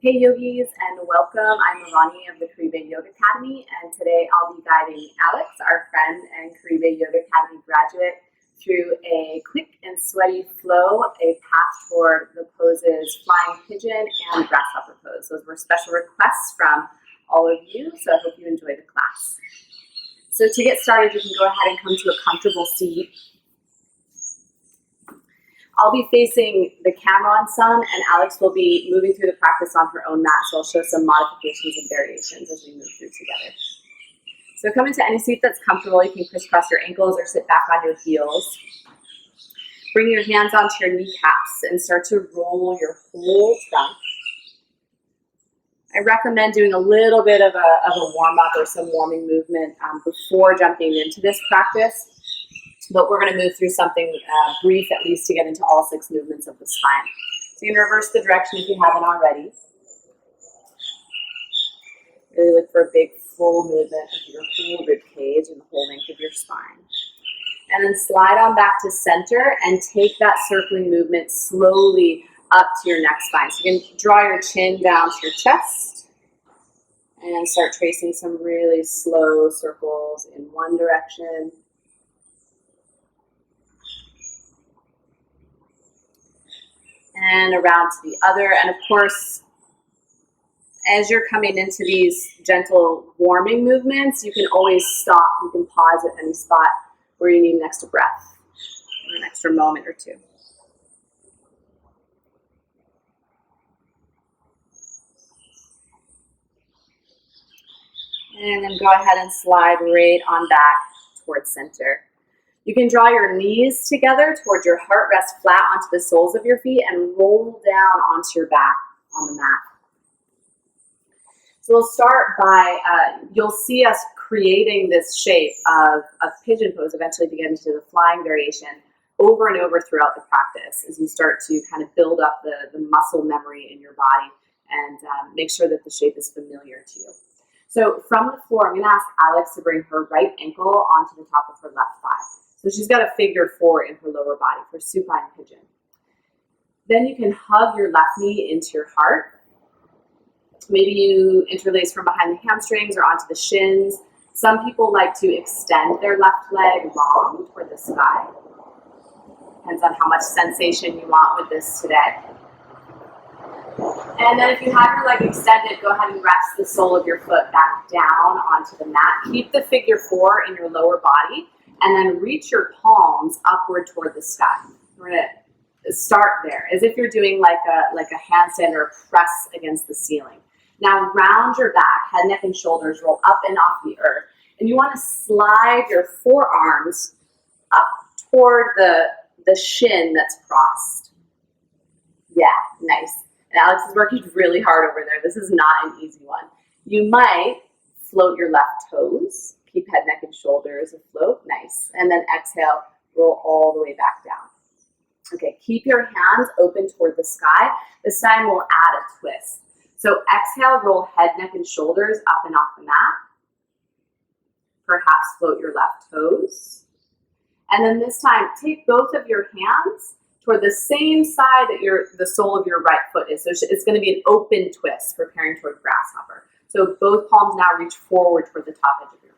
Hey yogis, and welcome. I'm Avani of the Caribe Yoga Academy, and today I'll be guiding Alex, our friend and Caribe Yoga Academy graduate, through a quick and sweaty flow, a path toward the poses Flying Pigeon and Grasshopper pose. Those were special requests from all of you, so I hope you enjoy the class. So to get started, you can go ahead and come to a comfortable seat. I'll be facing the camera on some, and Alex will be moving through the practice on her own mat, so I'll show some modifications and variations as we move through together. So come into any seat that's comfortable. You can crisscross your ankles or sit back on your heels. Bring your hands onto your kneecaps and start to roll your whole trunk. I recommend doing a little bit of a warm-up or some warming movement before jumping into this practice. But we're going to move through something brief at least to get into all 6 movements of the spine. So you can reverse the direction if you haven't already. Really look for a big full movement of your whole rib cage and the whole length of your spine. And then slide on back to center and take that circling movement slowly up to your neck spine. So you can draw your chin down to your chest and start tracing some really slow circles in one direction. And around to the other. And of course, as you're coming into these gentle warming movements, you can always stop. You can pause at any spot where you need an extra breath or an extra moment or two. And then go ahead and slide right on back towards center. You can draw your knees together towards your heart, rest flat onto the soles of your feet, and roll down onto your back on the mat. So we'll start by, you'll see us creating this shape of pigeon pose eventually to get into the flying variation over and over throughout the practice as you start to kind of build up the muscle memory in your body and make sure that the shape is familiar to you. So from the floor, I'm going to ask Alex to bring her right ankle onto the top of her left thigh. So she's got a figure 4 in her lower body for supine pigeon. Then you can hug your left knee into your heart. Maybe you interlace from behind the hamstrings or onto the shins. Some people like to extend their left leg long toward the sky. Depends on how much sensation you want with this today. And then if you have your leg extended, go ahead and rest the sole of your foot back down onto the mat. Keep the figure 4 in your lower body. And then reach your palms upward toward the sky. We're going to start there, as if you're doing like a handstand or a press against the ceiling. Now round your back, head, neck, and shoulders roll up and off the earth. And you want to slide your forearms up toward the shin that's crossed. Yeah, nice. And Alex is working really hard over there. This is not an easy one. You might float your left toes. Keep head, neck, and shoulders afloat. Nice. And then exhale, roll all the way back down. Okay, keep your hands open toward the sky. This time we'll add a twist. So exhale, roll head, neck, and shoulders up and off the mat. Perhaps float your left toes. And then this time, take both of your hands toward the same side that the sole of your right foot is. So it's going to be an open twist, preparing toward grasshopper. So both palms now reach forward toward the top edge of your mat.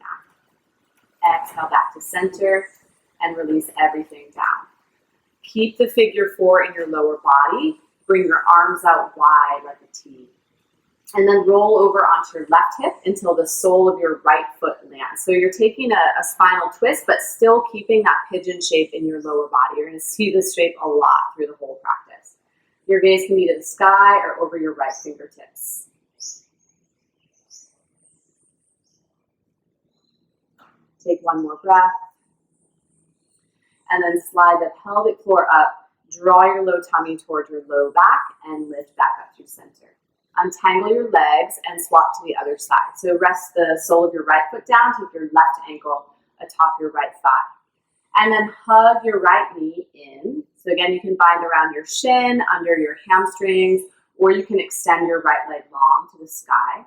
Exhale back to center and release everything down. Keep the figure 4 in your lower body. Bring your arms out wide like a T. And then roll over onto your left hip until the sole of your right foot lands. So you're taking a spinal twist, but still keeping that pigeon shape in your lower body. You're going to see this shape a lot through the whole practice. Your gaze can be to the sky or over your right fingertips. Take one more breath. And then slide the pelvic floor up. Draw your low tummy towards your low back and lift back up through center. Untangle your legs and swap to the other side. So rest the sole of your right foot down. Take your left ankle atop your right thigh. And then hug your right knee in. So again, you can bind around your shin, under your hamstrings, or you can extend your right leg long to the sky.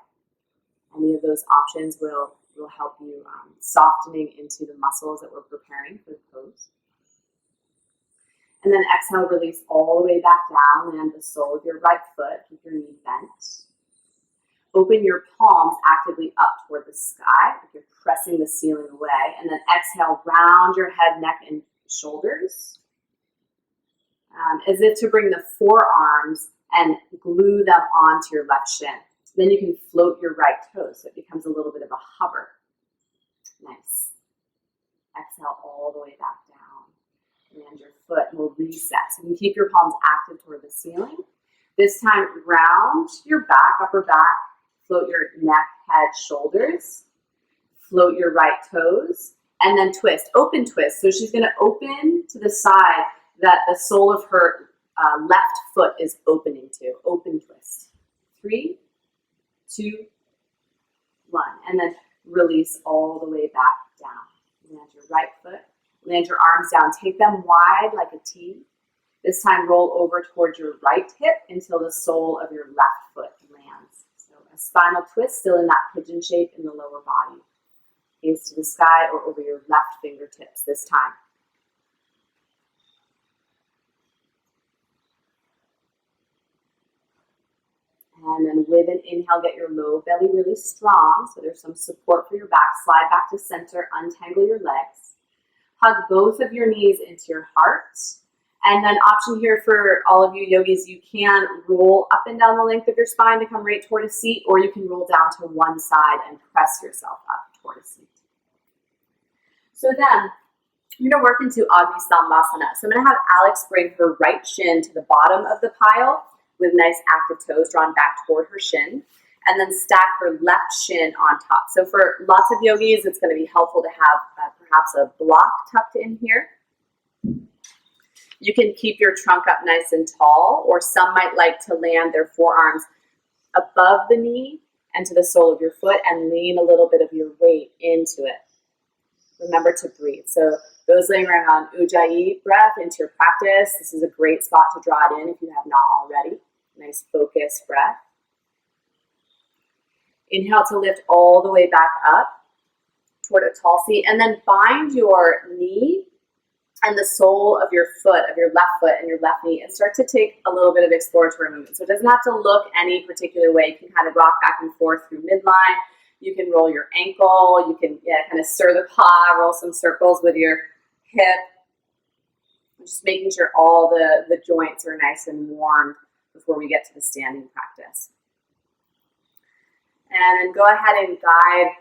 Any of those options will help you softening into the muscles that we're preparing for the pose. And then exhale, release all the way back down, land the sole of your right foot, keep your knee bent. Open your palms actively up toward the sky, like you're pressing the ceiling away. And then exhale, round your head, neck, and shoulders. As if to bring the forearms and glue them onto your left shin. Then you can float your right toes, so it becomes a little bit of a hover. Nice. Exhale all the way back down. Land your foot and we'll reset. So you can keep your palms active toward the ceiling. This time, round your back, upper back, float your neck, head, shoulders. Float your right toes, and then twist, open twist. So she's gonna open to the side that the sole of her left foot is opening to. Open twist. 3, 2, 1. And then release all the way back down. Land your right foot. Land your arms down. Take them wide like a T. This time roll over towards your right hip until the sole of your left foot lands. So a spinal twist still in that pigeon shape in the lower body. Gaze to the sky or over your left fingertips this time. And then with an inhale, get your low belly really strong. So there's some support for your back. Slide back to center, untangle your legs. Hug both of your knees into your heart. And then option here for all of you yogis, you can roll up and down the length of your spine to come right toward a seat, or you can roll down to one side and press yourself up toward a seat. So then, you're going to work into Dandasana. So I'm going to have Alex bring her right shin to the bottom of the pile with nice active toes drawn back toward her shin, and then stack her left shin on top. So for lots of yogis, it's going to be helpful to have perhaps a block tucked in here. You can keep your trunk up nice and tall, or some might like to land their forearms above the knee and to the sole of your foot and lean a little bit of your weight into it. Remember to breathe. So those laying around on Ujjayi breath into your practice, this is a great spot to draw it in if you have not already. Nice focused breath. Inhale to lift all the way back up toward a tall seat, and then bind your knee and the sole of your foot, of your left foot and your left knee, and start to take a little bit of exploratory movement. So it doesn't have to look any particular way. You can kind of rock back and forth through midline. You can roll your ankle. You can kind of stir the paw, roll some circles with your hip. Just making sure all the joints are nice and warm before we get to the standing practice. And then go ahead and guide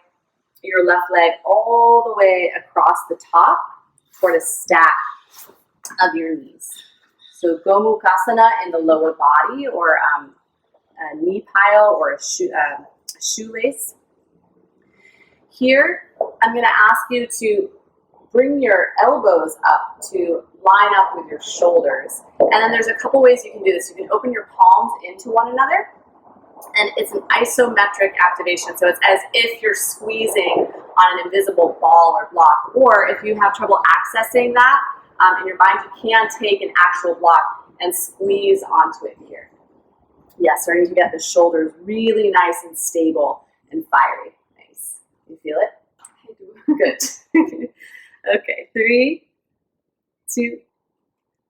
your left leg all the way across the top toward a stack of your knees. So Gomukhasana in the lower body, or a knee pile, or a shoelace. Here, I'm going to ask you to bring your elbows up to line up with your shoulders. And then there's a couple ways you can do this. You can open your palms into one another, and it's an isometric activation. So it's as if you're squeezing on an invisible ball or block. Or if you have trouble accessing that in your mind, you can take an actual block and squeeze onto it here. Yeah, starting to get the shoulders really nice and stable and fiery. Nice. You feel it? I do. Good. Okay, 3, 2,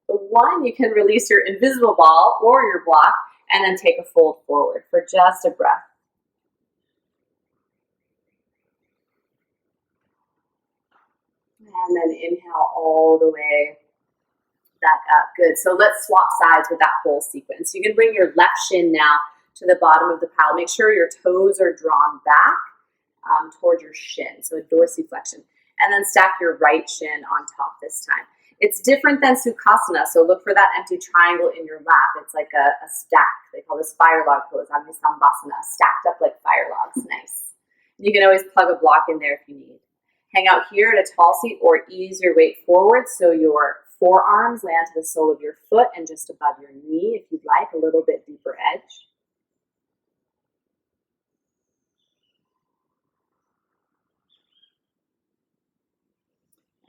1. You can release your invisible ball or your block and then take a fold forward for just a breath. And then inhale all the way back up. Good. So let's swap sides with that whole sequence. You can bring your left shin now to the bottom of the pile. Make sure your toes are drawn back toward your shin, so a dorsiflexion. And then stack your right shin on top this time. It's different than Sukhasana, so look for that empty triangle in your lap. It's like a stack. They call this fire log pose, Avani stacked up like fire logs. Nice. You can always plug a block in there if you need. Hang out here at a tall seat or ease your weight forward so your forearms land to the sole of your foot and just above your knee if you'd like, a little bit deeper edge.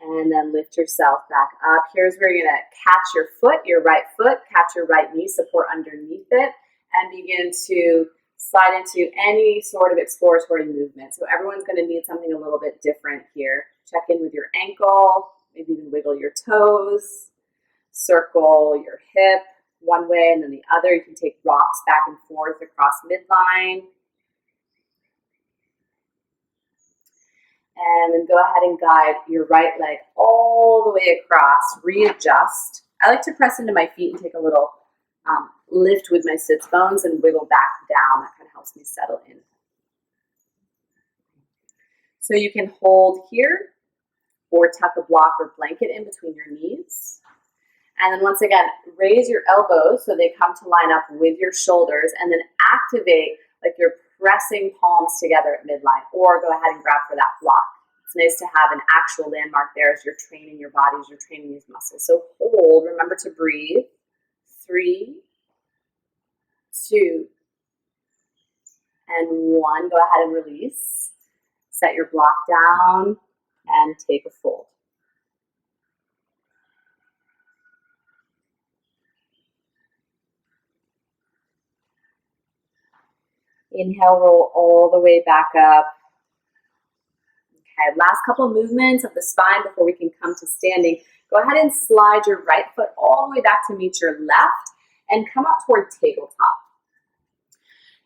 And then lift yourself back up. Here's where you're going to catch your foot, your right foot, catch your right knee, support underneath it, and begin to slide into any sort of exploratory movement. So everyone's going to need something a little bit different here. Check in with your ankle, maybe even wiggle your toes, circle your hip one way and then the other. You can take rocks back and forth across midline. And then go ahead and guide your right leg all the way across. Readjust. I like to press into my feet and take a little lift with my sits bones and wiggle back down. That kind of helps me settle in. So you can hold here or tuck a block or blanket in between your knees. And then once again, raise your elbows so they come to line up with your shoulders, and then activate like you're pressing palms together at midline, or go ahead and grab for that block. It's nice to have an actual landmark there as you're training your body, as you're training these muscles. So hold, remember to breathe. 3, 2, and 1. Go ahead and release. Set your block down and take a fold. Inhale, roll all the way back up. Okay, last couple movements of the spine before we can come to standing. Go ahead and slide your right foot all the way back to meet your left and come up toward tabletop.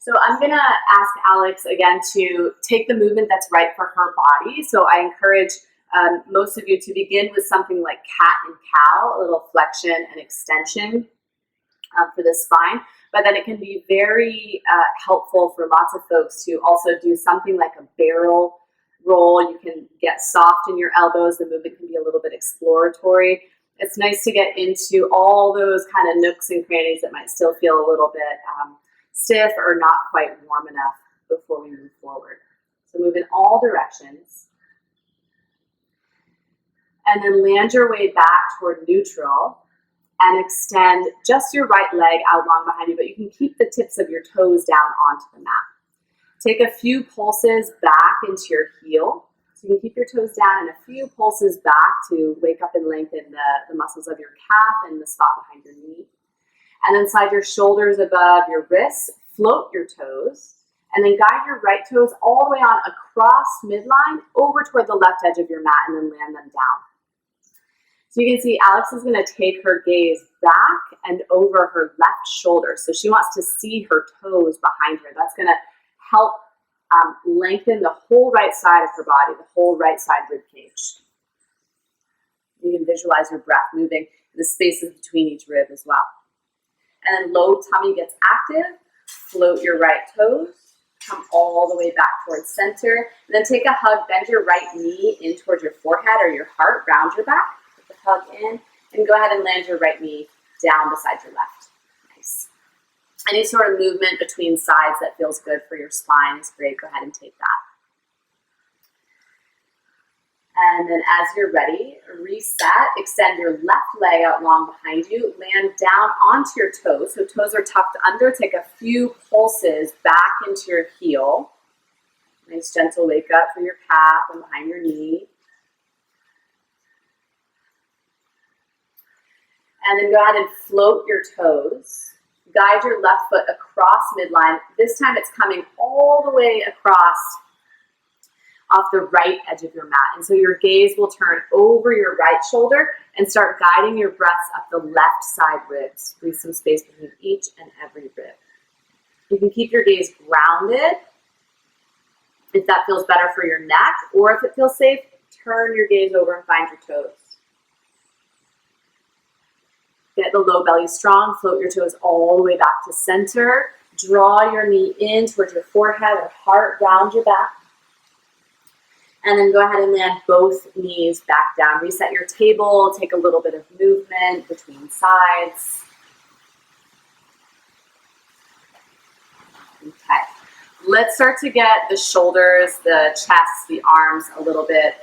So I'm gonna ask Alex again to take the movement that's right for her body. So I encourage most of you to begin with something like cat and cow, a little flexion and extension for the spine. But then it can be very helpful for lots of folks to also do something like a barrel roll. You can get soft in your elbows. The movement can be a little bit exploratory. It's nice to get into all those kind of nooks and crannies that might still feel a little bit stiff or not quite warm enough before we move forward. So move in all directions. And then land your way back toward neutral. And extend just your right leg out long behind you, but you can keep the tips of your toes down onto the mat. Take a few pulses back into your heel. So you can keep your toes down and a few pulses back to wake up and lengthen the muscles of your calf and the spot behind your knee. And then slide your shoulders above your wrists, float your toes, and then guide your right toes all the way on across midline over toward the left edge of your mat and then land them down. So you can see Alex is going to take her gaze back and over her left shoulder. So she wants to see her toes behind her. That's going to help lengthen the whole right side of her body, the whole right side rib cage. You can visualize your breath moving the spaces between each rib as well. And then low tummy gets active. Float your right toes. Come all the way back towards center. And then take a hug. Bend your right knee in towards your forehead or your heart. Round your back. Hug in, and go ahead and land your right knee down beside your left. Nice. Any sort of movement between sides that feels good for your spine is great. Go ahead and take that. And then as you're ready, reset. Extend your left leg out long behind you. Land down onto your toes. So toes are tucked under. Take a few pulses back into your heel. Nice gentle wake up for your calf and behind your knee. And then go ahead and float your toes. Guide your left foot across midline. This time it's coming all the way across off the right edge of your mat. And so your gaze will turn over your right shoulder and start guiding your breaths up the left side ribs. Leave some space between each and every rib. You can keep your gaze grounded if that feels better for your neck, or if it feels safe, turn your gaze over and find your toes. Get the low belly strong, float your toes all the way back to center. Draw your knee in towards your forehead or heart, round your back. And then go ahead and land both knees back down. Reset your table, take a little bit of movement between sides. Okay, let's start to get the shoulders, the chest, the arms a little bit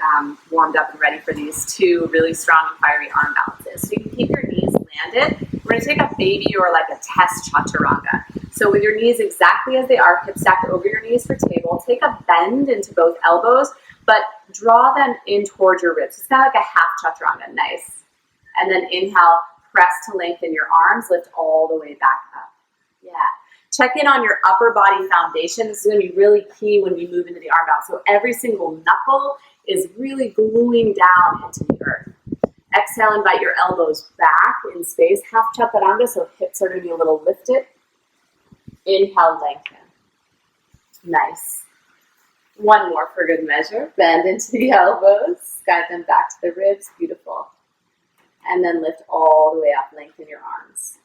warmed up and ready for these two really strong and fiery arm balances. So you can keep your knees landed. We're going to take a baby or like a test chaturanga. So with your knees exactly as they are, hips stacked over your knees for table, take a bend into both elbows, but draw them in towards your ribs. It's kind of like a half chaturanga. Nice. And then inhale, press to lengthen your arms, lift all the way back up. Yeah. Check in on your upper body foundation. This is going to be really key when we move into the arm balance. So every single knuckle is really gluing down into the earth. Exhale, invite your elbows back in space. Half chaturanga, so hips are going to be a little lifted. Inhale, lengthen. Nice. One more for good measure. Bend into the elbows, guide them back to the ribs, beautiful. And then lift all the way up, lengthen your arms.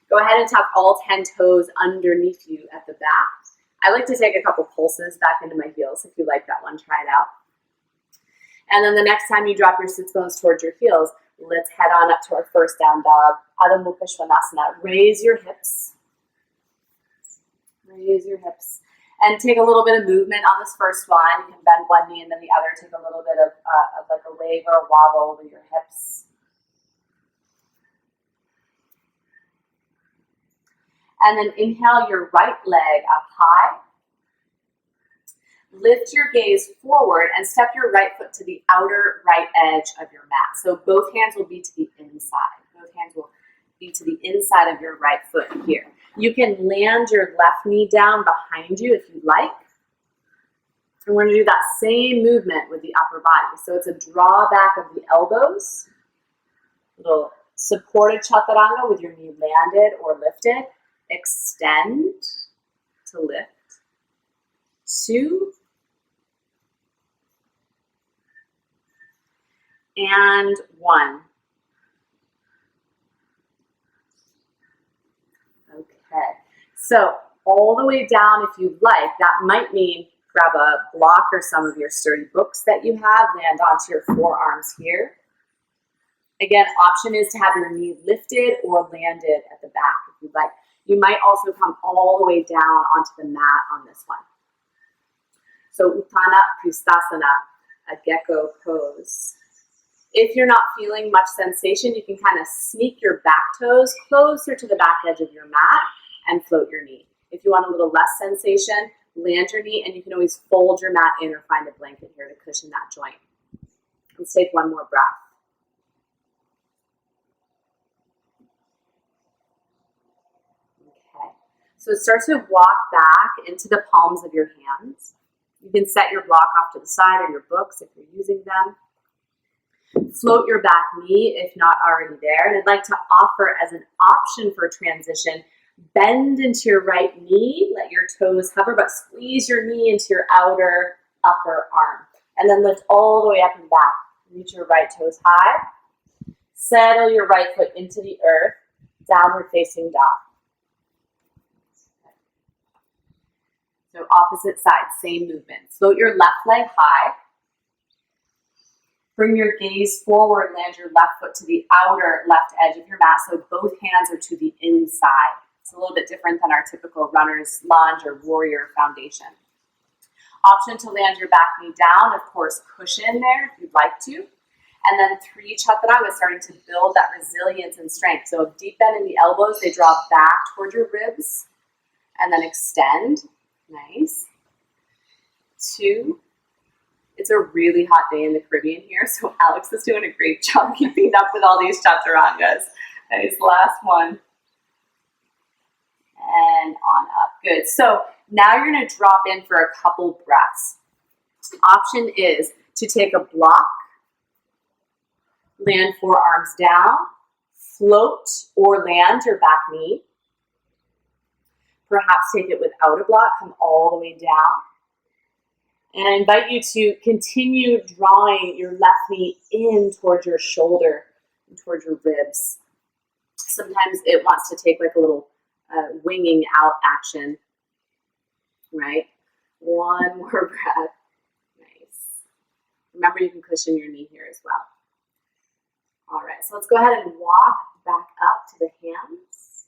Go ahead and tuck all 10 toes underneath you at the back. I like to take a couple pulses back into my heels. If you like that one, try it out. And then the next time you drop your sits bones towards your heels, let's head on up to our first down dog, Adho Mukha Svanasana. Raise your hips. Raise your hips. And take a little bit of movement on this first one. You can bend one knee and then the other. Take a little bit of like a wave or a wobble with your hips. And then inhale your right leg up high. Lift your gaze forward and step your right foot to the outer right edge of your mat. So both hands will be to the inside. Both hands will be to the inside of your right foot here. You can land your left knee down behind you if you like. And we're going to do that same movement with the upper body. So it's a draw back of the elbows. Little supported chaturanga with your knee landed or lifted. Extend to lift. 2. And 1. Okay, so all the way down if you'd like. That might mean grab a block or some of your sturdy books that you have, land onto your forearms here. Again, option is to have your knee lifted or landed at the back if you'd like. You might also come all the way down onto the mat on this one. So Utthana Kristasana, a gecko pose. If you're not feeling much sensation, you can kind of sneak your back toes closer to the back edge of your mat and float your knee. If you want a little less sensation, land your knee and you can always fold your mat in or find a blanket here to cushion that joint. Let's take one more breath. Okay, so start to walk back into the palms of your hands. You can set your block off to the side or your books if you're using them. Float your back knee if not already there. And I'd like to offer as an option for transition, bend into your right knee, let your toes hover, but squeeze your knee into your outer upper arm. And then lift all the way up and back. Reach your right toes high. Settle your right foot into the earth, downward facing dog. So opposite side, same movement. Float your left leg high. Bring your gaze forward, land your left foot to the outer left edge of your mat so both hands are to the inside. It's a little bit different than our typical runner's lunge or warrior foundation. Option to land your back knee down, of course, cushion there if you'd like to. And then 3 chaturanga, starting to build that resilience and strength. So deep bend in the elbows, they draw back toward your ribs. And then extend. Nice. 2. It's a really hot day in the Caribbean here, so Alex is doing a great job keeping up with all these chaturangas. Nice, last one. And on up. Good. So now you're going to drop in for a couple breaths. The option is to take a block, land forearms down, float or land your back knee. Perhaps take it without a block, come all the way down. And I invite you to continue drawing your left knee in towards your shoulder and towards your ribs. Sometimes it wants to take like a little winging out action, right? One more breath. Nice. Remember, you can cushion your knee here as well. All right, so let's go ahead and walk back up to the hands.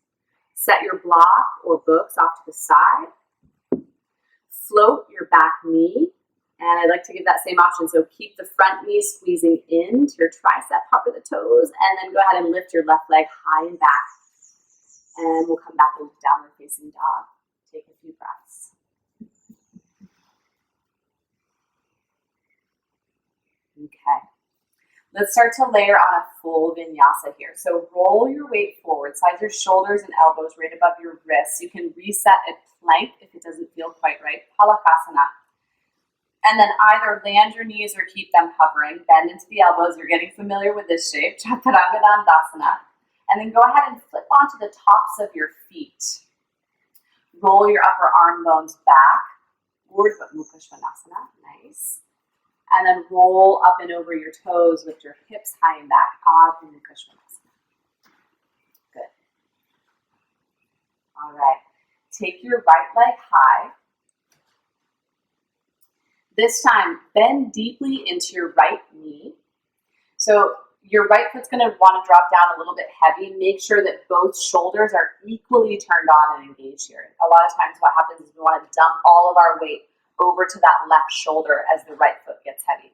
Set your block or books off to the side. Float your back knee. And I like to give that same option. So keep the front knee squeezing into your tricep, hover the toes, and then go ahead and lift your left leg high and back. And we'll come back into downward facing dog. Take a few breaths. Okay. Let's start to layer on a full vinyasa here. So roll your weight forward, slide your shoulders and elbows right above your wrists. You can reset a plank if it doesn't feel quite right. Palakasana. And then either land your knees or keep them hovering. Bend into the elbows. You're getting familiar with this shape. Chaturanga Dandasana. And then go ahead and flip onto the tops of your feet. Roll your upper arm bones back. Urdhva Mukha Svanasana. Nice. And then roll up and over your toes, lift your hips high and back. Adho Mukha Svanasana. Good. All right. Take your right leg high. This time, bend deeply into your right knee. So your right foot's going to want to drop down a little bit heavy. Make sure that both shoulders are equally turned on and engaged here. A lot of times what happens is we want to dump all of our weight over to that left shoulder as the right foot gets heavy.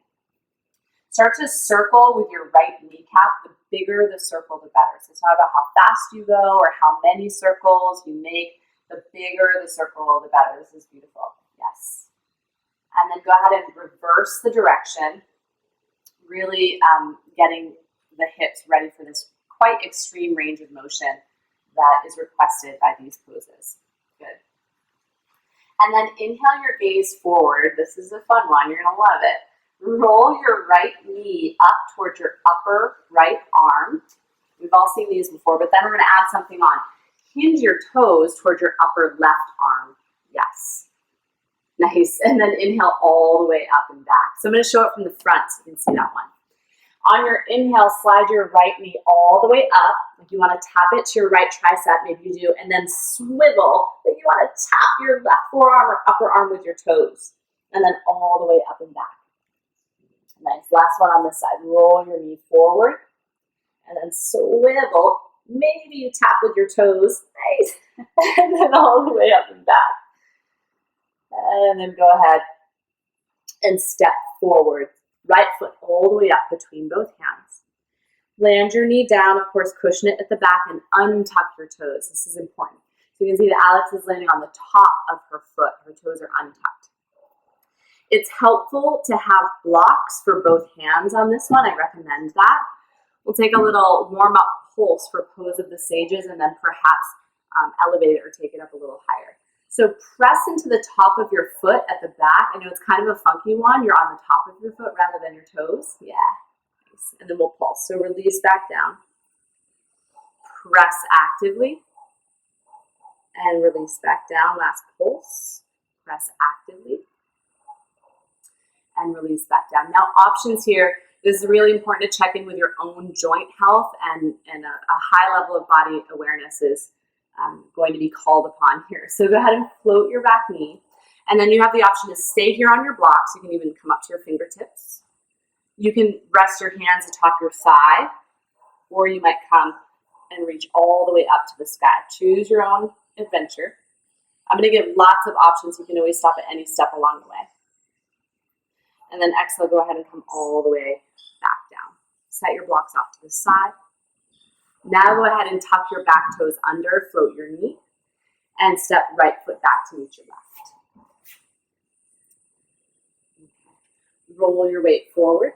Start to circle with your right kneecap. The bigger the circle, the better. So it's not about how fast you go or how many circles you make. The bigger the circle, the better. This is beautiful. Yes. And then go ahead and reverse the direction. Really getting the hips ready for this quite extreme range of motion that is requested by these poses. Good. And then inhale your gaze forward. This is a fun one. You're going to love it. Roll your right knee up towards your upper right arm. We've all seen these before, but then we're going to add something on. Hinge your toes towards your upper left arm. Yes. Nice. And then inhale all the way up and back. So I'm going to show it from the front so you can see that one. On your inhale, slide your right knee all the way up. If you want to tap it to your right tricep, maybe you do, and then swivel. Then you want to tap your left forearm or upper arm with your toes. And then all the way up and back. Nice. Last one on this side. Roll your knee forward. And then swivel. Maybe you tap with your toes. Nice. And then all the way up and back. And then go ahead and step forward. Right foot all the way up between both hands. Land your knee down, of course, cushion it at the back and untuck your toes. This is important. So you can see that Alex is landing on the top of her foot. Her toes are untucked. It's helpful to have blocks for both hands on this one. I recommend that. We'll take a little warm-up pulse for Pose of the Sages and then perhaps elevate it or take it up a little higher. So press into the top of your foot at the back. I know it's kind of a funky one. You're on the top of your foot rather than your toes. Yeah. Nice. And then we'll pulse. So release back down. Press actively. And release back down. Last pulse. Press actively. And release back down. Now options here. This is really important to check in with your own joint health and a high level of body awareness is going to be called upon here. So go ahead and float your back knee. And then you have the option to stay here on your blocks. You can even come up to your fingertips. You can rest your hands atop your thigh, or you might come and reach all the way up to the sky. Choose your own adventure. I'm going to give lots of options. You can always stop at any step along the way. And then exhale, go ahead and come all the way back down. Set your blocks off to the side. Now go ahead and tuck your back toes under, float your knee, and step right foot back to meet your left. Okay. Roll your weight forward.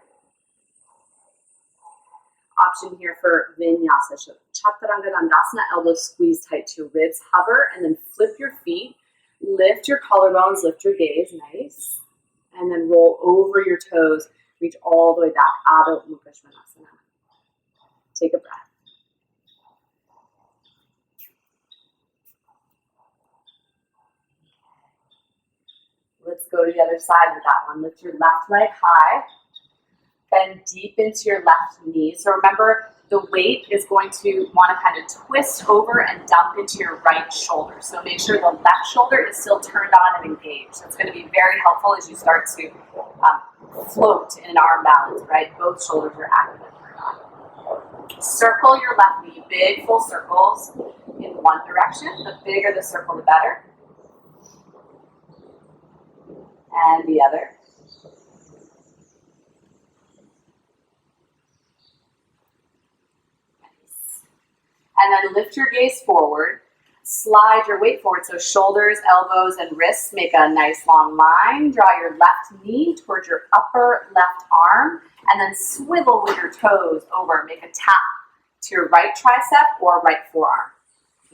Option here for Vinyasa. So Chaturanga Dandasana, elbows squeeze tight to your ribs, hover, and then flip your feet. Lift your collarbones, lift your gaze, nice. And then roll over your toes, reach all the way back, Adho Mukha Svanasana. Take a breath. Let's go to the other side with that one. Lift your left leg high. Bend deep into your left knee. So remember, the weight is going to want to kind of twist over and dump into your right shoulder. So make sure the left shoulder is still turned on and engaged. So it's going to be very helpful as you start to float in an arm balance, right? Both shoulders are active and turned on. Circle your left knee, big full circles in one direction. The bigger the circle, the better. And the other. Nice. And then lift your gaze forward. Slide your weight forward. So shoulders, elbows, and wrists make a nice long line. Draw your left knee towards your upper left arm. And then swivel with your toes over. Make a tap to your right tricep or right forearm.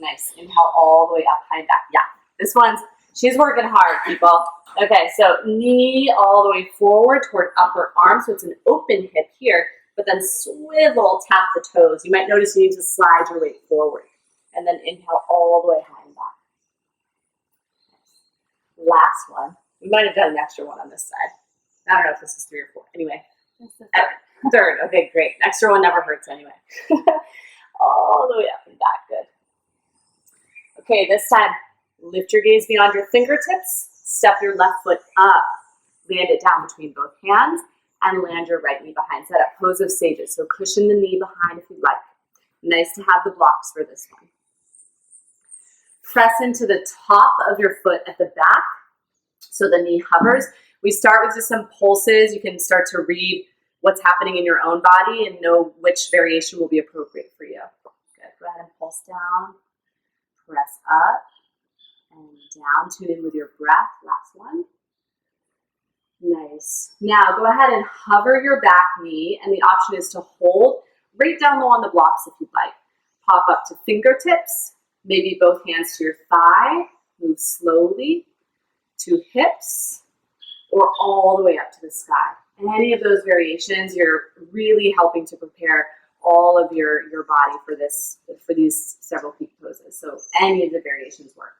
Nice. Inhale all the way up, high and back. Yeah, this one's, she's working hard, people. Okay, so knee all the way forward toward upper arm. So it's an open hip here, but then swivel, tap the toes. You might notice you need to slide your weight forward. And then inhale all the way high and back. Last one. We might have done an extra one on this side. I don't know if this is 3 or 4. Anyway, third. Okay, great. An extra one never hurts anyway. All the way up and back. Good. Okay, this time, lift your gaze beyond your fingertips. Step your left foot up. Land it down between both hands and land your right knee behind. Set up pose of sages. So cushion the knee behind if you'd like. Nice to have the blocks for this one. Press into the top of your foot at the back so the knee hovers. We start with just some pulses. You can start to read what's happening in your own body and know which variation will be appropriate for you. Good. Go ahead and pulse down. Press up and down. Tune in with your breath. Last one. Nice. Now go ahead and hover your back knee, and the option is to hold right down low on the blocks if you'd like. Pop up to fingertips, maybe both hands to your thigh. Move slowly to hips or all the way up to the sky. In any of those variations, you're really helping to prepare all of your body for these several peak poses. So any of the variations work.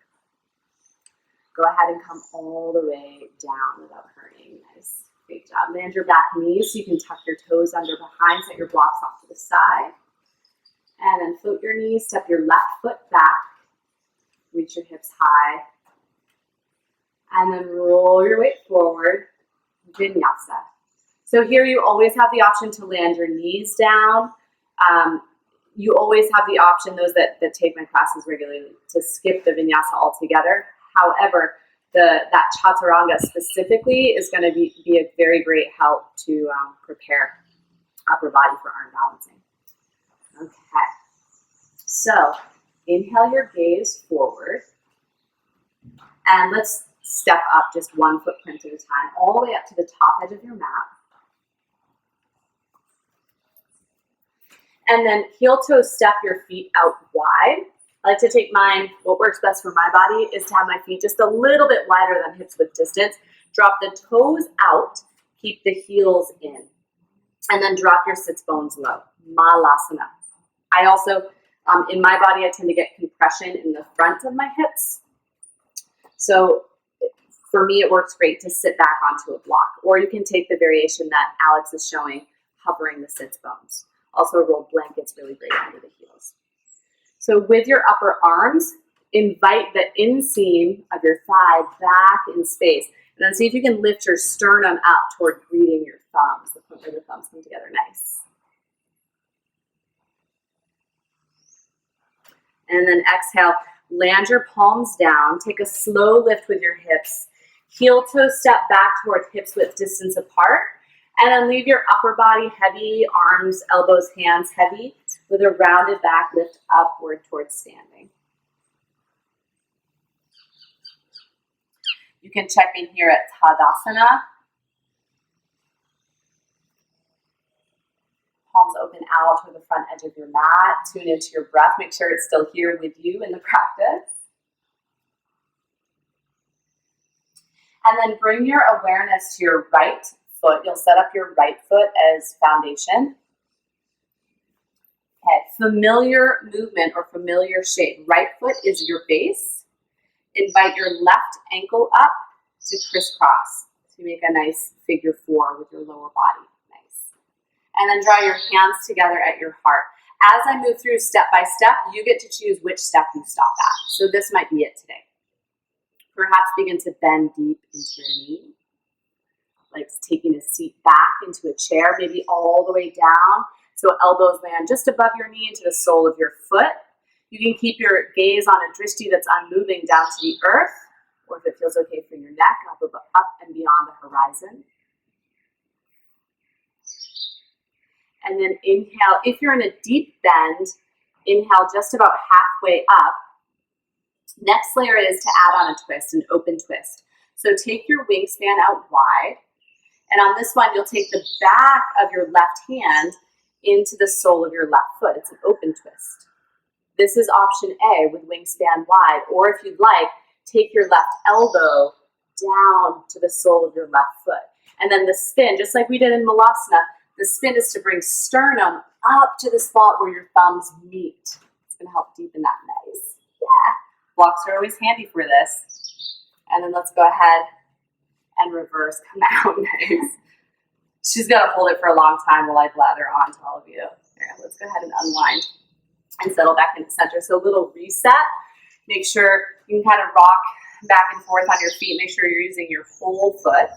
Go ahead and come all the way down without hurting. Nice. Great job. Land your back knees so you can tuck your toes under behind, set your blocks off to the side. And then float your knees, step your left foot back. Reach your hips high. And then roll your weight forward. Vinyasa. So here you always have the option to land your knees down. You always have the option, those that take my classes regularly, to skip the vinyasa altogether. However, that chaturanga specifically is going to be a very great help to prepare upper body for arm balancing. Okay, so inhale your gaze forward, and let's step up just one footprint at a time, all the way up to the top edge of your mat. And then heel toe step your feet out wide. I like to take mine, what works best for my body is to have my feet just a little bit wider than hips width distance. Drop the toes out, keep the heels in. And then drop your sits bones low, Malasana. I also, in my body, I tend to get compression in the front of my hips. So for me, it works great to sit back onto a block. Or you can take the variation that Alex is showing, hovering the sits bones. Also, a rolled blanket's really great under the heels. So with your upper arms, invite the inseam of your thigh back in space. And then see if you can lift your sternum up toward greeting your thumbs. The point where the thumbs come together, nice. And then exhale, land your palms down. Take a slow lift with your hips. Heel toe step back toward hips width distance apart. And then leave your upper body heavy, arms, elbows, hands heavy, with a rounded back lift upward towards standing. You can check in here at Tadasana. Palms open out toward the front edge of your mat. Tune into your breath. Make sure it's still here with you in the practice. And then bring your awareness to your right foot. You'll set up your right foot as foundation. Okay, familiar movement or familiar shape. Right foot is your base. Invite your left ankle up to crisscross. So you make a nice figure 4 with your lower body. Nice. And then draw your hands together at your heart. As I move through step by step, you get to choose which step you stop at. So this might be it today. Perhaps begin to bend deep into your knee. Like taking a seat back into a chair, maybe all the way down. So elbows land just above your knee into the sole of your foot. You can keep your gaze on a drishti that's unmoving down to the earth, or if it feels okay for your neck, up and beyond the horizon. And then inhale. If you're in a deep bend, inhale just about halfway up. Next layer is to add on a twist, an open twist. So take your wingspan out wide. And on this one, you'll take the back of your left hand into the sole of your left foot. It's an open twist. This is option A with wingspan wide. Or if you'd like, take your left elbow down to the sole of your left foot. And then the spin, just like we did in Malasana, the spin is to bring sternum up to the spot where your thumbs meet. It's going to help deepen that nice. Yeah. Blocks are always handy for this. And then let's go ahead and reverse, come out. Nice. She's going to hold it for a long time while I blather on to all of you. Here, let's go ahead and unwind and settle back into center. So a little reset. Make sure you can kind of rock back and forth on your feet. Make sure you're using your whole foot.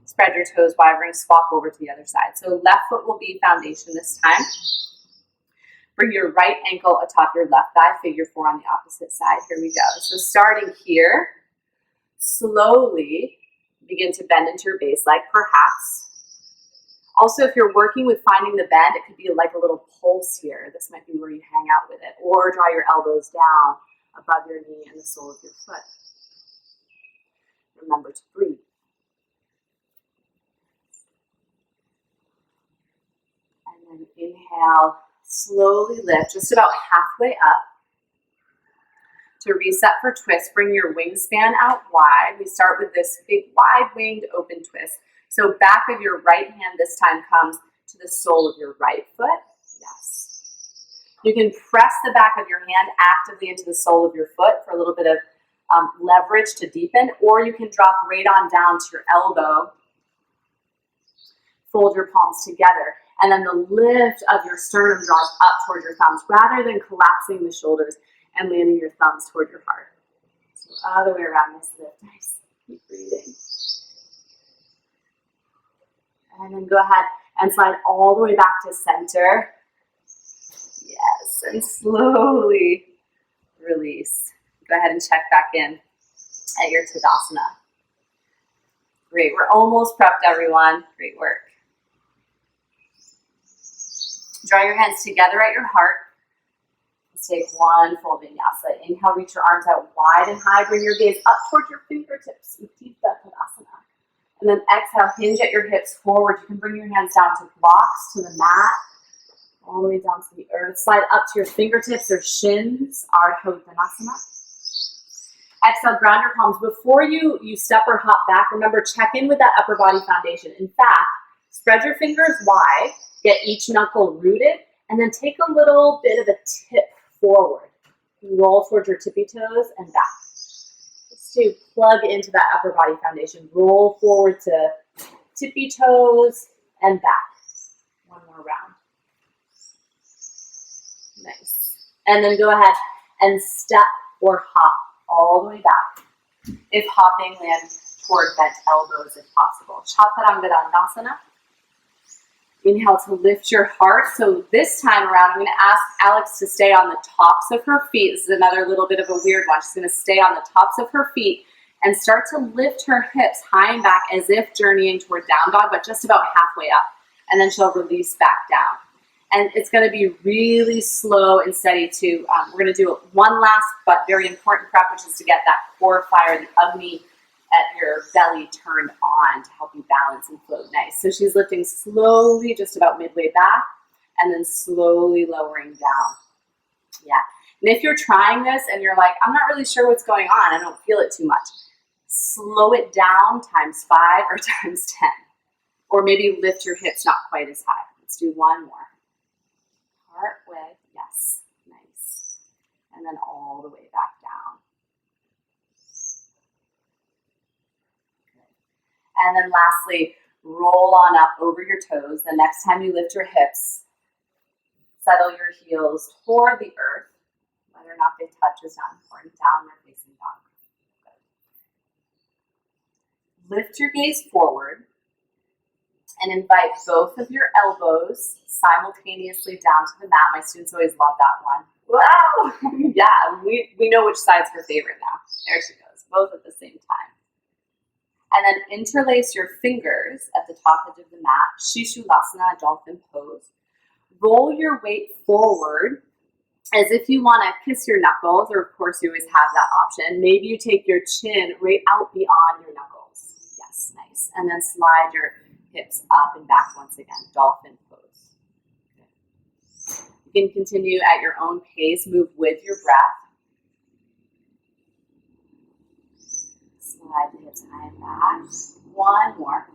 Spread your toes wide. We're going to swap over to the other side. So left foot will be foundation this time. Bring your right ankle atop your left thigh, figure four on the opposite side. Here we go. So starting here, slowly begin to bend into your base leg, perhaps. Also, if you're working with finding the bend, it could be like a little pulse here. This might be where you hang out with it. Or draw your elbows down above your knee and the sole of your foot. Remember to breathe. And then inhale, slowly lift, just about halfway up. To reset for twist, bring your wingspan out wide. We start with this big wide-winged open twist. So back of your right hand this time comes to the sole of your right foot. Yes. You can press the back of your hand actively into the sole of your foot for a little bit of leverage to deepen, or you can drop right on down to your elbow. Fold your palms together, and then the lift of your sternum draws up toward your thumbs rather than collapsing the shoulders and landing your thumbs toward your heart. So other way around, this lift. Nice. Keep breathing. And then go ahead and slide all the way back to center. Yes, and slowly release. Go ahead and check back in at your Tadasana. Great, we're almost prepped, everyone. Great work. Draw your hands together at your heart. Let's take one full vinyasa. Inhale, reach your arms out wide and high. Bring your gaze up towards your fingertips. Utthita Tadasana. And then exhale, hinge at your hips forward. You can bring your hands down to blocks, to the mat, all the way down to the earth. Slide up to your fingertips or shins, Ardha Uttanasana. Exhale, ground your palms. Before you step or hop back, remember, check in with that upper body foundation. In fact, spread your fingers wide, get each knuckle rooted, and then take a little bit of a tip forward. Roll towards your tippy toes and back. To plug into that upper body foundation. Roll forward to tippy toes and back. One more round. Nice. And then go ahead and step or hop all the way back. If hopping, land toward bent elbows if possible. Chaturanga Dandasana. Inhale to lift your heart. So this time around, I'm going to ask Alex to stay on the tops of her feet. This is another little bit of a weird one. She's going to stay on the tops of her feet and start to lift her hips high and back as if journeying toward down dog, but just about halfway up. And then she'll release back down. And it's going to be really slow and steady too. We're going to do one last but very important prep, which is to get that core fire, the Agni at your belly turned on to help you balance and float nice. So she's lifting slowly, just about midway back, and then slowly lowering down. Yeah. And if you're trying this and you're like, I'm not really sure what's going on, I don't feel it too much, slow it down times 5 or times 10. Or maybe lift your hips not quite as high. Let's do one more. Part way, yes, nice. And then all the way back down. And then lastly, roll on up over your toes. The next time you lift your hips, settle your heels toward the earth, whether or not they touch is not important, downward facing dog. Good. Lift your gaze forward and invite both of your elbows simultaneously down to the mat. My students always love that one. Wow! Yeah, we know which side's her favorite now. There she goes, both at the same time. And then interlace your fingers at the top edge of the mat, Shishulasana, dolphin pose. Roll your weight forward as if you want to kiss your knuckles, or of course you always have that option. Maybe you take your chin right out beyond your knuckles. Yes, nice. And then slide your hips up and back once again, dolphin pose. Good. You can continue at your own pace, move with your breath. Slide the hips high and back. One more.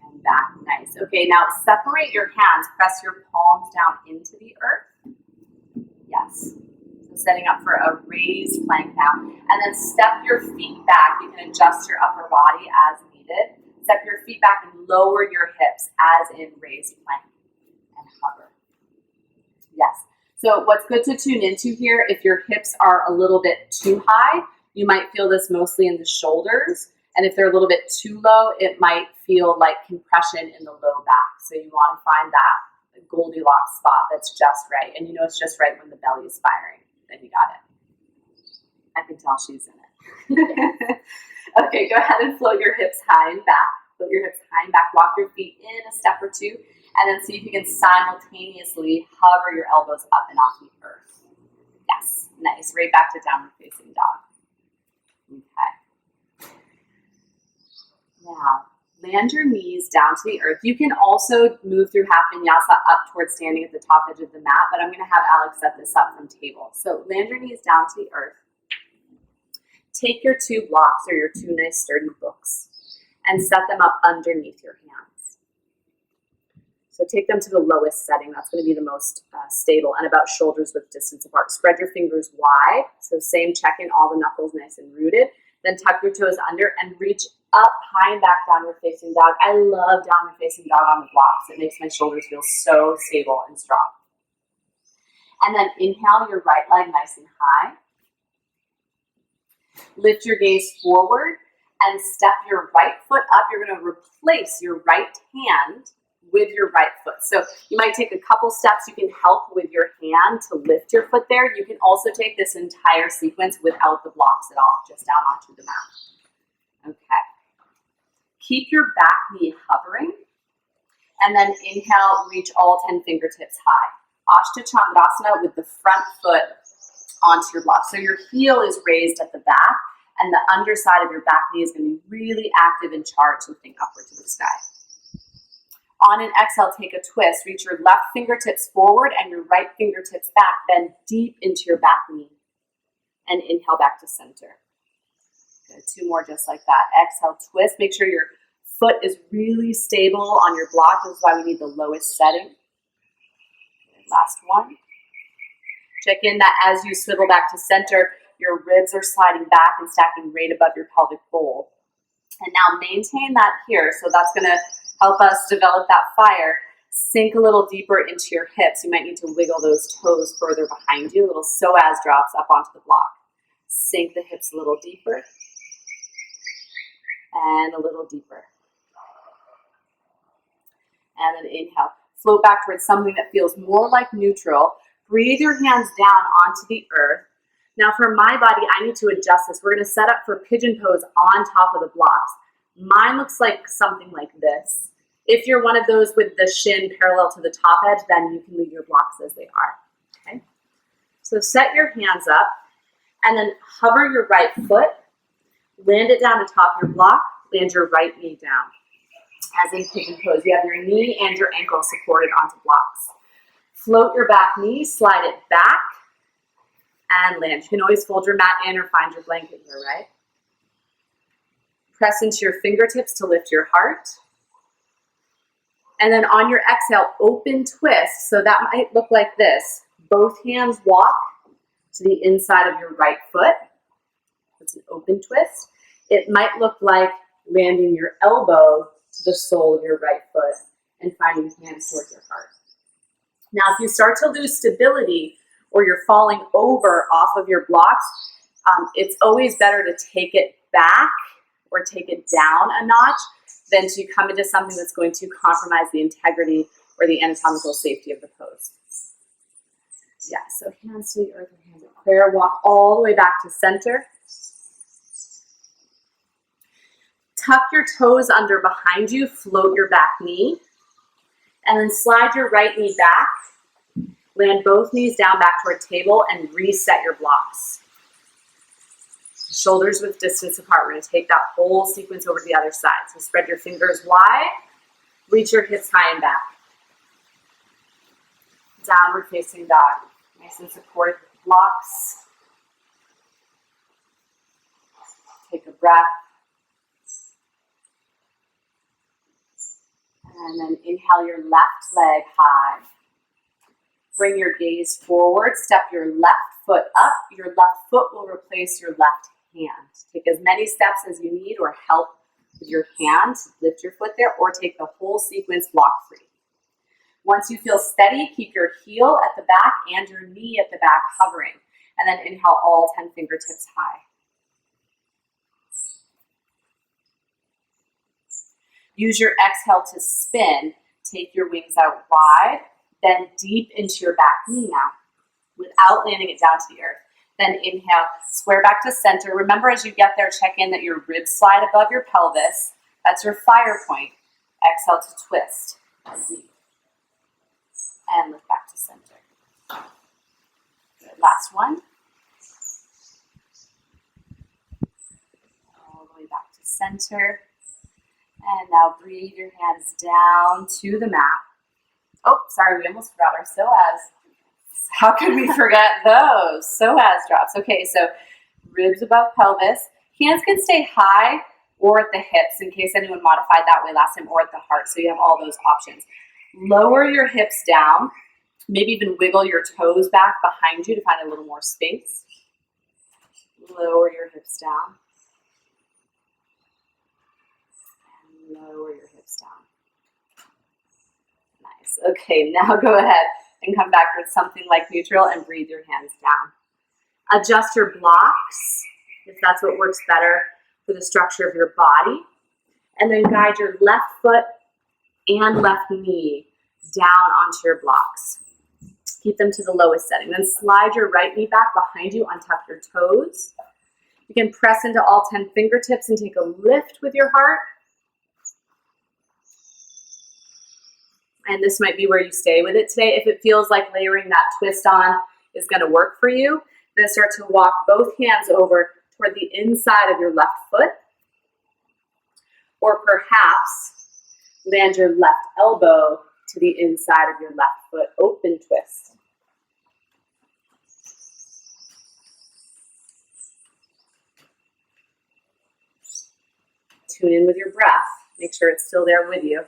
And back. Nice. Okay, now separate your hands. Press your palms down into the earth. Yes. So setting up for a raised plank now. And then step your feet back. You can adjust your upper body as needed. Step your feet back and lower your hips as in raised plank. And hover. Yes. So what's good to tune into here, if your hips are a little bit too high, you might feel this mostly in the shoulders. And if they're a little bit too low, it might feel like compression in the low back. So you want to find that Goldilocks spot that's just right. And you know it's just right when the belly is firing. Then you got it. I can tell she's in it. Okay, go ahead and float your hips high and back. Float your hips high and back. Walk your feet in a step or two. And then see if you can simultaneously hover your elbows up and off the earth. Yes, nice. Right back to downward facing dog. Okay. Now, land your knees down to the earth. You can also move through half vinyasa up towards standing at the top edge of the mat, but I'm going to have Alex set this up from table. So land your knees down to the earth. Take your 2 blocks or your 2 nice sturdy books and set them up underneath your hands. So take them to the lowest setting. That's going to be the most stable and about shoulders width distance apart. Spread your fingers wide. So same, check in all the knuckles nice and rooted. Then tuck your toes under and reach up high and back, downward facing dog. I love downward facing dog on the blocks. It makes my shoulders feel so stable and strong. And then inhale your right leg nice and high. Lift your gaze forward and step your right foot up. You're going to replace your right hand with your right foot. So you might take a couple steps. You can help with your hand to lift your foot there. You can also take this entire sequence without the blocks at all, just down onto the mat. Okay. Keep your back knee hovering. And then inhale, reach all 10 fingertips high. Ashtachandasana with the front foot onto your block. So your heel is raised at the back, and the underside of your back knee is going to be really active and charged, lifting upward to the sky. On an exhale, take a twist. Reach your left fingertips forward and your right fingertips back. Bend deep into your back knee. And inhale back to center. Good. 2 more just like that. Exhale, twist. Make sure your foot is really stable on your block. This is why we need the lowest setting. Good. Last one. Check in that as you swivel back to center, your ribs are sliding back and stacking right above your pelvic bowl. And now maintain that here. So that's going to help us develop that fire. Sink a little deeper into your hips. You might need to wiggle those toes further behind you. Little psoas drops up onto the block. Sink the hips a little deeper. And a little deeper. And then inhale. Float back towards something that feels more like neutral. Breathe your hands down onto the earth. Now for my body, I need to adjust this. We're going to set up for pigeon pose on top of the blocks. Mine looks like something like this. If you're one of those with the shin parallel to the top edge, then you can leave your blocks as they are. Okay? So set your hands up and then hover your right foot, land it down atop your block, land your right knee down. As in pigeon pose, you have your knee and your ankle supported onto blocks. Float your back knee, slide it back, and land. You can always fold your mat in or find your blanket here, right? Press into your fingertips to lift your heart. And then on your exhale, open twist. So that might look like this. Both hands walk to the inside of your right foot. It's an open twist. It might look like landing your elbow to the sole of your right foot and finding hands towards your heart. Now, if you start to lose stability or you're falling over off of your blocks, it's always better to take it back or take it down a notch than to come into something that's going to compromise the integrity or the anatomical safety of the pose. Yeah, so hands to the earth and hands at prayer. Walk all the way back to center. Tuck your toes under behind you, float your back knee, and then slide your right knee back. Land both knees down back toward table and reset your blocks. Shoulders width distance apart. We're going to take that whole sequence over to the other side. So spread your fingers wide, reach your hips high and back. Downward facing dog. Nice and supported with blocks. Take a breath. And then inhale your left leg high. Bring your gaze forward. Step your left foot up. Your left foot will replace your left hand. Take as many steps as you need or help with your hand. Lift your foot there or take the whole sequence block free. Once you feel steady, keep your heel at the back and your knee at the back hovering. And then inhale all 10 fingertips high. Use your exhale to spin. Take your wings out wide. Then deep into your back knee now without landing it down to the earth. Then inhale, square back to center. Remember as you get there, check in that your ribs slide above your pelvis. That's your fire point. Exhale to twist. Deep. And lift back to center. Good. Last one. All the way back to center. And now breathe your hands down to the mat. Oh, sorry, we almost forgot our psoas. How could we forget those? Psoas drops. Okay, so ribs above pelvis. Hands can stay high or at the hips in case anyone modified that way last time, or at the heart, so you have all those options. Lower your hips down. Maybe even wiggle your toes back behind you to find a little more space. Lower your hips down. And lower your hips down. Nice. Okay, now go ahead and come back towards something like neutral and breathe your hands down. Adjust your blocks if that's what works better for the structure of your body. And then guide your left foot and left knee down onto your blocks. Keep them to the lowest setting. Then slide your right knee back behind you on top of your toes. You can press into all 10 fingertips and take a lift with your heart. And this might be where you stay with it today. If it feels like layering that twist on is going to work for you, then start to walk both hands over toward the inside of your left foot. Or perhaps land your left elbow to the inside of your left foot. Open twist. Tune in with your breath. Make sure it's still there with you.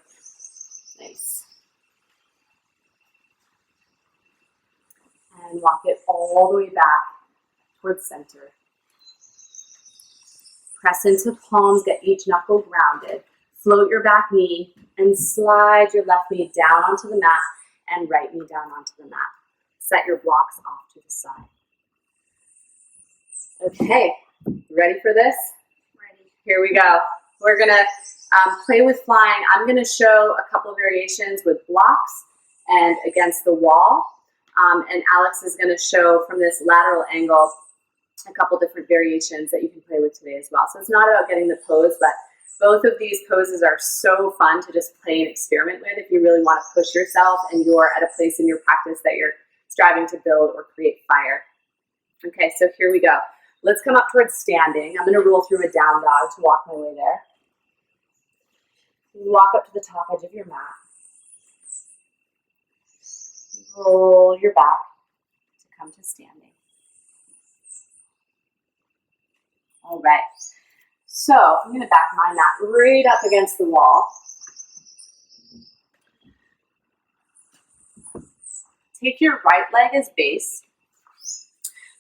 Nice. And walk it all the way back towards center. Press into palms, get each knuckle grounded. Float your back knee and slide your left knee down onto the mat and right knee down onto the mat. Set your blocks off to the side. Okay, ready for this? Ready. Here we go. We're going to play with flying. I'm going to show a couple of variations with blocks and against the wall. And Alex is going to show from this lateral angle a couple different variations that you can play with today as well. So it's not about getting the pose, but both of these poses are so fun to just play and experiment with if you really want to push yourself and you're at a place in your practice that you're striving to build or create fire. Okay, so here we go. Let's come up towards standing. I'm going to roll through a down dog to walk my way there. Walk up to the top edge of your mat. Roll your back to come to standing. All right. So I'm going to back my mat right up against the wall. Take your right leg as base.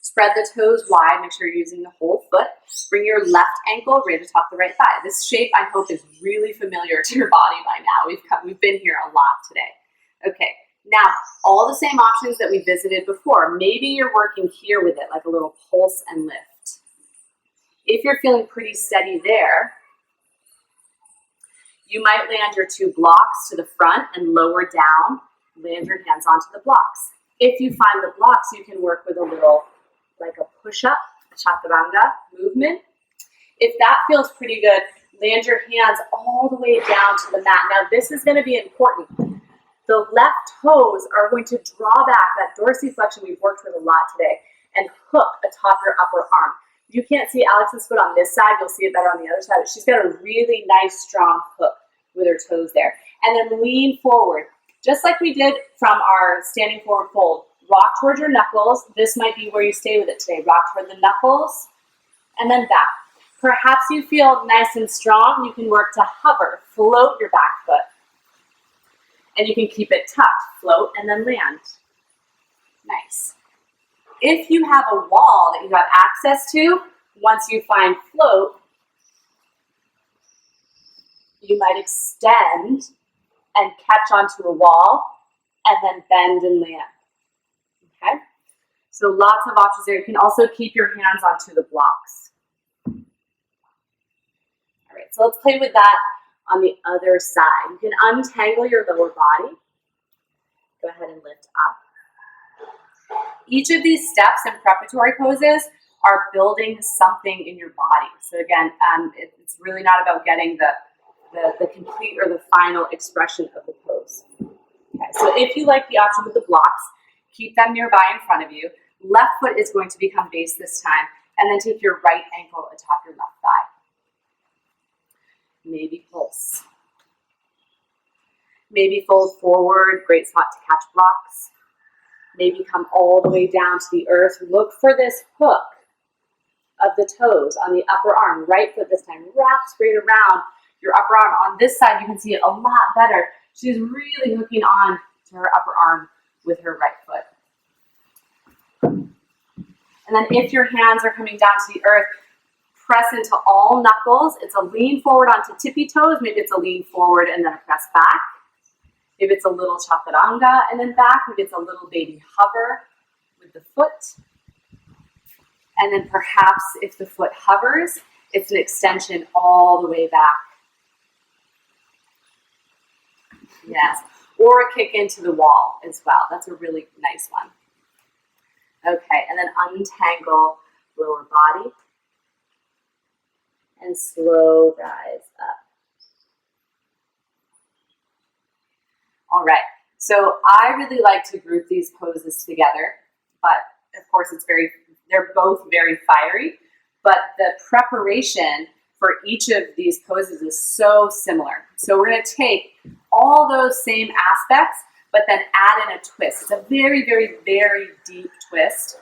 Spread the toes wide. Make sure you're using the whole foot. Bring your left ankle right atop the right thigh. This shape, I hope, is really familiar to your body by now. We've been here a lot today. Okay. Now, all the same options that we visited before. Maybe you're working here with it, like a little pulse and lift. If you're feeling pretty steady there, you might land your two blocks to the front and lower down. Land your hands onto the blocks. If you find the blocks, you can work with a little, like a push-up, chaturanga movement. If that feels pretty good, land your hands all the way down to the mat. Now, this is going to be important. The left toes are going to draw back, that dorsiflexion we've worked with a lot today, and hook atop your upper arm. You can't see Alex's foot on this side. You'll see it better on the other side. She's got a really nice, strong hook with her toes there. And then lean forward, just like we did from our standing forward fold. Rock towards your knuckles. This might be where you stay with it today. Rock toward the knuckles and then back. Perhaps you feel nice and strong. You can work to hover, float your back foot. And you can keep it tucked, float, and then land. Nice. If you have a wall that you have access to, once you find float, you might extend and catch onto a wall and then bend and land. Okay? So lots of options there. You can also keep your hands onto the blocks. All right, so let's play with that on the other side. You can untangle your lower body. Go ahead and lift up. Each of these steps and preparatory poses are building something in your body. So again, it's really not about getting the complete or the final expression of the pose. Okay, so if you like the option with the blocks, keep them nearby in front of you. Left foot is going to become base this time, and then take your right ankle atop your left thigh. Maybe pulse. Maybe fold forward, great spot to catch blocks. Maybe come all the way down to the earth. Look for this hook of the toes on the upper arm. Right foot this time, wrap straight around your upper arm. On this side, you can see it a lot better. She's really hooking on to her upper arm with her right foot. And then if your hands are coming down to the earth, press into all knuckles. It's a lean forward onto tippy toes. Maybe it's a lean forward and then a press back. Maybe it's a little chaturanga and then back. Maybe it's a little baby hover with the foot. And then perhaps if the foot hovers, it's an extension all the way back. Yes, or a kick into the wall as well. That's a really nice one. Okay, and then untangle lower body and slow rise up. All right, so I really like to group these poses together, but of course they're both very fiery, but the preparation for each of these poses is so similar. So we're going to take all those same aspects, but then add in a twist. It's a very, very, very deep twist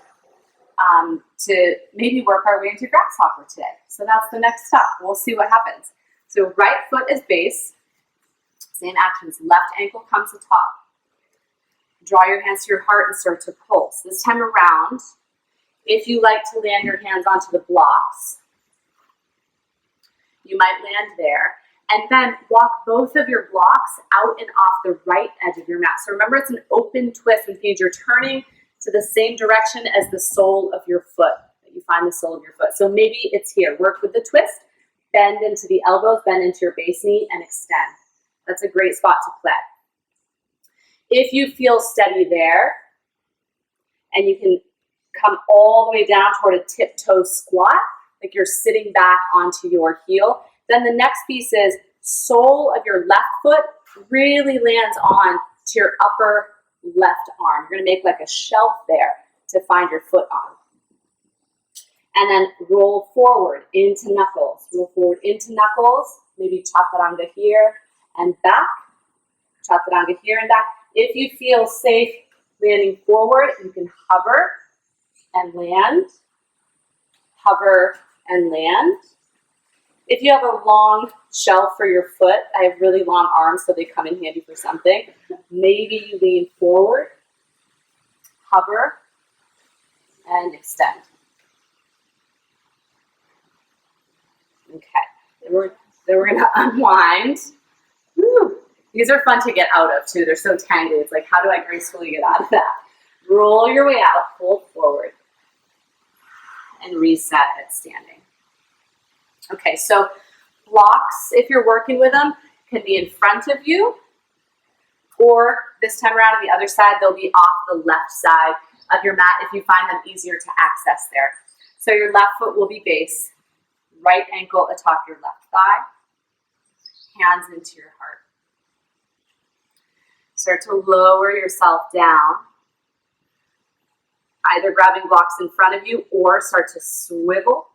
to maybe work our way into Grasshopper today. So that's the next step. We'll see what happens. So right foot is base. Same actions. Left ankle comes to top. Draw your hands to your heart and start to pulse. This time around, if you like to land your hands onto the blocks, you might land there. And then walk both of your blocks out and off the right edge of your mat. So remember, it's an open twist, which means you're turning to the same direction as the sole of your foot, that you find the sole of your foot. So maybe it's here. Work with the twist, bend into the elbows, bend into your base knee, and extend. That's a great spot to play. If you feel steady there, and you can come all the way down toward a tiptoe squat, like you're sitting back onto your heel, then the next piece is sole of your left foot really lands on to your upper left arm. You're going to make like a shelf there to find your foot on. And then roll forward into knuckles. Roll forward into knuckles, maybe chaturanga here and back. Chaturanga here and back. If you feel safe landing forward, you can hover and land. Hover and land. If you have a long shelf for your foot, I have really long arms, so they come in handy for something. Maybe you lean forward, hover, and extend. Okay, then we're gonna unwind. Woo. These are fun to get out of too. They're so tangly. It's like, how do I gracefully get out of that? Roll your way out, fold forward, and reset at standing. Okay, so blocks, if you're working with them, can be in front of you, or this time around on the other side, they'll be off the left side of your mat if you find them easier to access there. So your left foot will be base, right ankle atop your left thigh, hands into your heart. Start to lower yourself down, either grabbing blocks in front of you or start to swivel.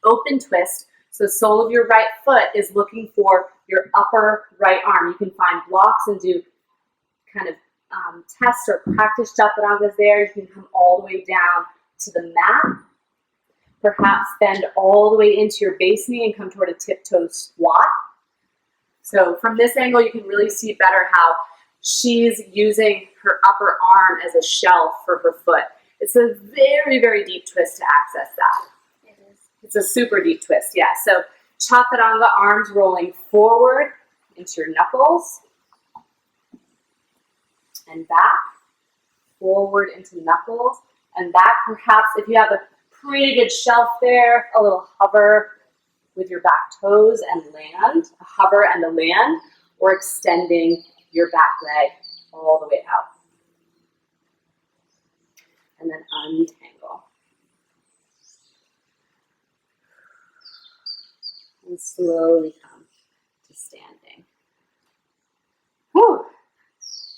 Open twist, so sole of your right foot is looking for your upper right arm. You can find blocks and do kind of tests or practice chaturangas there. You can come all the way down to the mat. Perhaps bend all the way into your base knee and come toward a tiptoe squat. So from this angle, you can really see better how she's using her upper arm as a shelf for her foot. It's a very, very deep twist to access that. It is. It's a super deep twist, yeah. So chaturanga, arms rolling forward into your knuckles and back, forward into knuckles and back. Perhaps if you have a pretty good shelf there, a little hover with your back toes and land, a hover and a land, or extending your back leg all the way out. And then untangle. And slowly come to standing. Whew.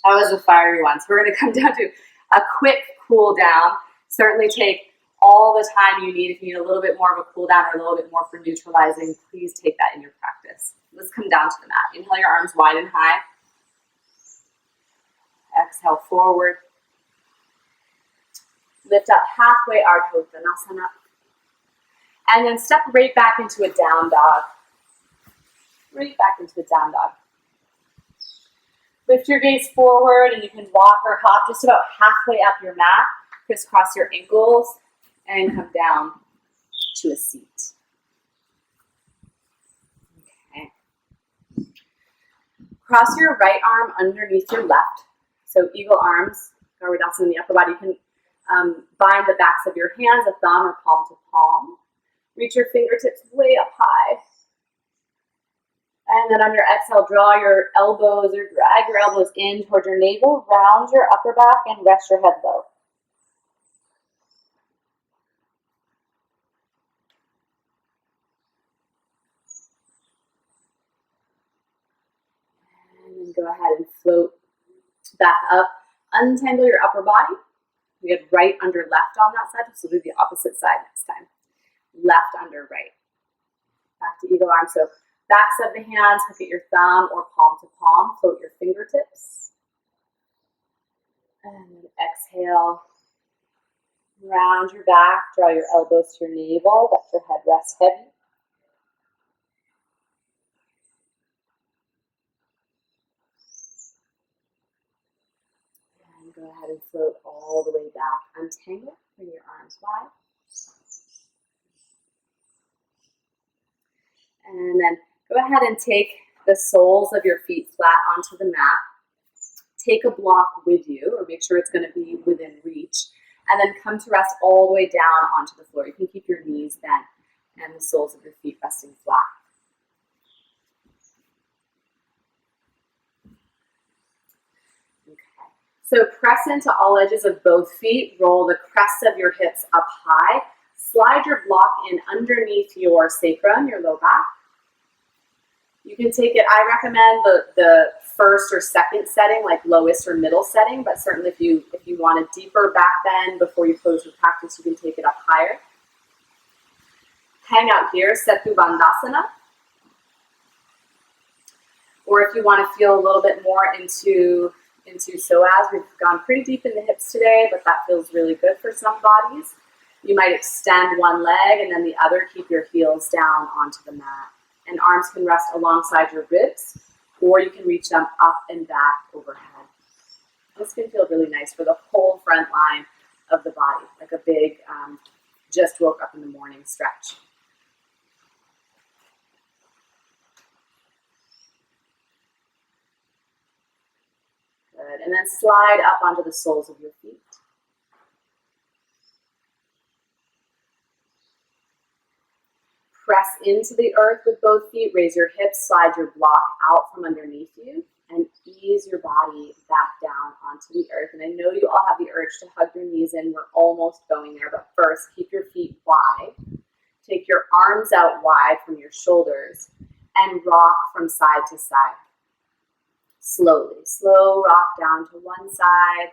That was a fiery one. So we're going to come down to a quick cool down. Certainly take all the time you need. If you need a little bit more of a cool down or a little bit more for neutralizing, please take that in your practice. Let's come down to the mat. Inhale your arms wide and high. Exhale forward. Lift up halfway, Ardha Dandasana. And then step right back into a down dog. Right back into a down dog. Lift your gaze forward and you can walk or hop just about halfway up your mat. Crisscross your ankles and come down to a seat. Okay. Cross your right arm underneath your left. So eagle arms, Galavasana in the upper body. You can bind the backs of your hands, a thumb or palm to palm. Reach your fingertips way up high. And then on your exhale, draw your elbows or drag your elbows in towards your navel, round your upper back, and rest your head low. And then go ahead and float back up. Untangle your upper body. We had right under left on that side, so we'll do the opposite side next time. Left under right. Back to eagle arm. So backs of the hands, hook at your thumb or palm to palm. Float your fingertips. And then exhale. Round your back. Draw your elbows to your navel. Let your head rest heavy. And go ahead and float all the way back. Untangle. Bring your arms wide. And then go ahead and take the soles of your feet flat onto the mat. Take a block with you, or make sure it's going to be within reach. And then come to rest all the way down onto the floor. You can keep your knees bent and the soles of your feet resting flat. Okay. So press into all edges of both feet. Roll the crests of your hips up high. Slide your block in underneath your sacrum, your low back. You can take it, I recommend the first or second setting, like lowest or middle setting, but certainly if you want a deeper back bend before you close your practice, you can take it up higher. Hang out here, Setu Bandhasana. Or if you want to feel a little bit more into psoas, we've gone pretty deep in the hips today, but that feels really good for some bodies. You might extend one leg and then the other, keep your heels down onto the mat. And arms can rest alongside your ribs, or you can reach them up and back overhead. This can feel really nice for the whole front line of the body, like a big just woke up in the morning stretch. Good, and then slide up onto the soles of your feet. Press into the earth with both feet, raise your hips, slide your block out from underneath you, and ease your body back down onto the earth. And I know you all have the urge to hug your knees in. We're almost going there, but first, keep your feet wide. Take your arms out wide from your shoulders and rock from side to side. Slowly, slow rock down to one side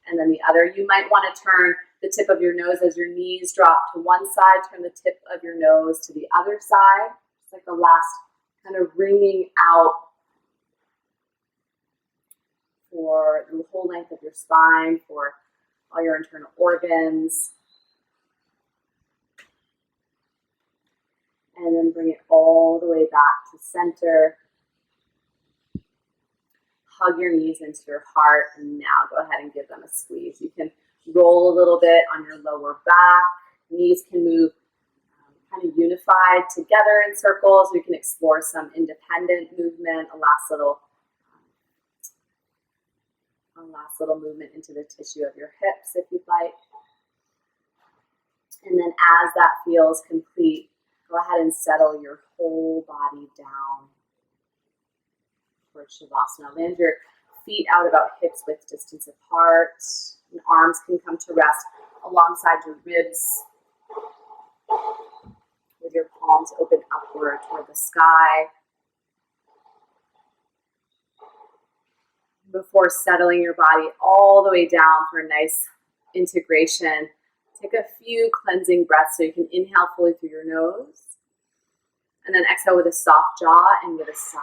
and then the other. You might want to turn the tip of your nose as your knees drop to one side, turn the tip of your nose to the other side. It's like the last kind of wringing out for the whole length of your spine, for all your internal organs. And then bring it all the way back to center. hug your knees into your heart, and now go ahead and give them a squeeze. You can roll a little bit on your lower back. Knees can move kind of unified together in circles. We can explore some independent movement, a last little movement into the tissue of your hips if you'd like. And then as that feels complete, go ahead and settle your whole body down towards Shavasana. Land your feet out about hips width distance apart. And arms can come to rest alongside your ribs with your palms open upward toward the sky. Before settling your body all the way down for a nice integration, take a few cleansing breaths so you can inhale fully through your nose. And then exhale with a soft jaw and with a sigh.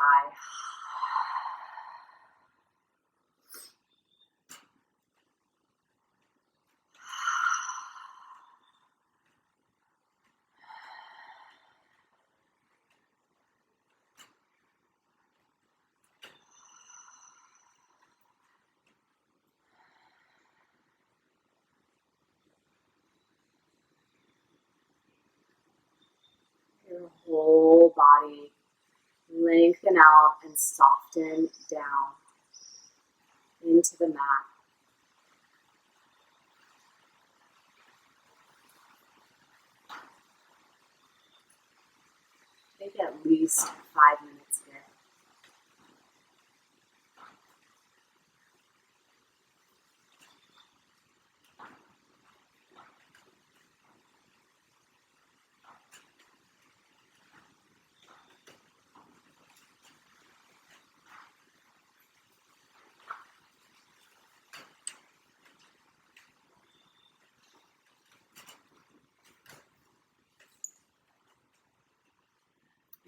Your whole body lengthen out and soften down into the mat. Take at least 5 minutes here.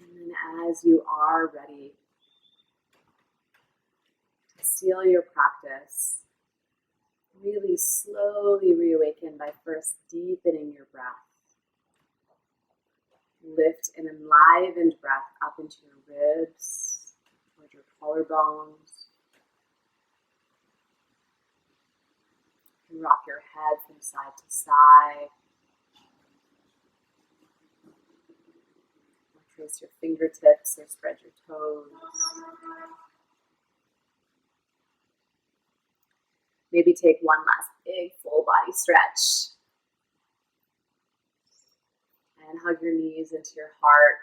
And as you are ready to seal your practice, really slowly reawaken by first deepening your breath. Lift an enlivened breath up into your ribs, towards your collarbones. And rock your head from side to side. Trace your fingertips or spread your toes. Maybe take one last big full body stretch. And hug your knees into your heart.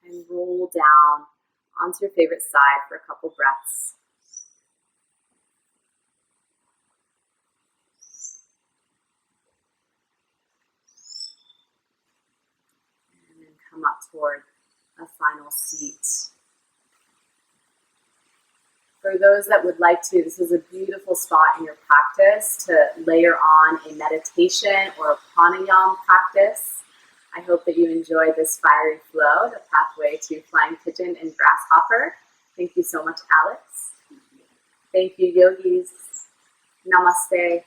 And roll down onto your favorite side for a couple breaths. Come up toward a final seat. For those that would like to, this is a beautiful spot in your practice to layer on a meditation or a pranayama practice. I hope that you enjoyed this fiery flow, the pathway to flying pigeon and grasshopper. Thank you so much, Alex. Thank you, yogis. Namaste.